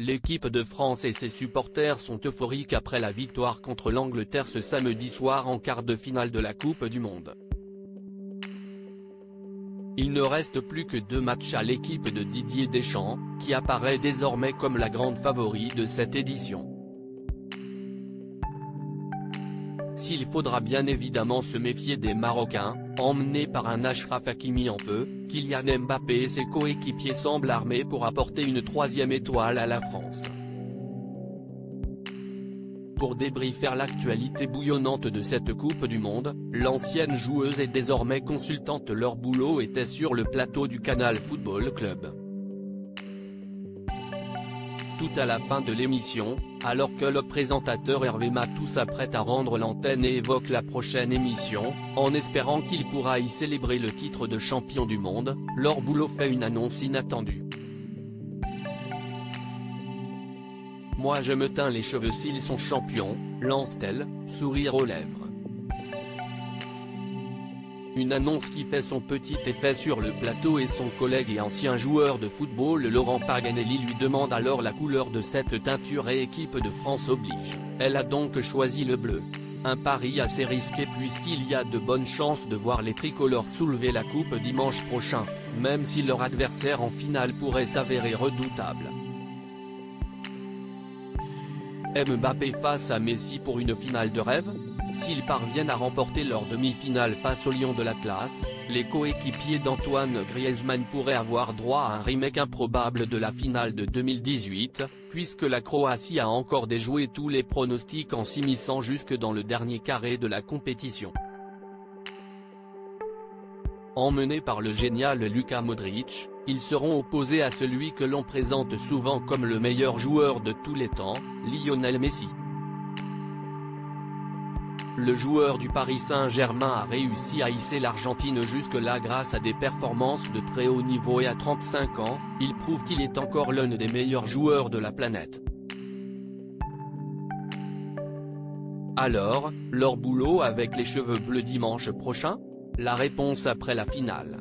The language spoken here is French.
L'équipe de France et ses supporters sont euphoriques après la victoire contre l'Angleterre ce samedi soir en quart de finale de la Coupe du Monde. Il ne reste plus que 2 matchs à l'équipe de Didier Deschamps, qui apparaît désormais comme la grande favorite de cette édition. S'il faudra bien évidemment se méfier des Marocains, emmenés par un Achraf Hakimi en feu, Kylian Mbappé et ses coéquipiers semblent armés pour apporter une 3e étoile à la France. Pour débriefer l'actualité bouillonnante de cette Coupe du Monde, l'ancienne joueuse et désormais consultante Laure Boulot était sur le plateau du Canal Football Club. Tout à la fin de l'émission, alors que le présentateur Hervé Matou s'apprête à rendre l'antenne et évoque la prochaine émission, en espérant qu'il pourra y célébrer le titre de champion du monde, Laure Boulot fait une annonce inattendue. « Moi je me teins les cheveux s'ils sont champions », lance-t-elle, sourire aux lèvres. Une annonce qui fait son petit effet sur le plateau et son collègue et ancien joueur de football Laurent Paganelli lui demande alors la couleur de cette teinture et équipe de France oblige. Elle a donc choisi le bleu. Un pari assez risqué puisqu'il y a de bonnes chances de voir les tricolores soulever la coupe dimanche prochain, même si leur adversaire en finale pourrait s'avérer redoutable. Mbappé face à Messi pour une finale de rêve? S'ils parviennent à remporter leur demi-finale face aux Lions de l'Atlas, les coéquipiers d'Antoine Griezmann pourraient avoir droit à un remake improbable de la finale de 2018, puisque la Croatie a encore déjoué tous les pronostics en s'immisçant jusque dans le dernier carré de la compétition. Emmenés par le génial Luka Modric, ils seront opposés à celui que l'on présente souvent comme le meilleur joueur de tous les temps, Lionel Messi. Le joueur du Paris Saint-Germain a réussi à hisser l'Argentine jusque-là grâce à des performances de très haut niveau et à 35 ans, il prouve qu'il est encore l'un des meilleurs joueurs de la planète. Alors, Laure Boulot avec les cheveux bleus dimanche prochain? La réponse après la finale.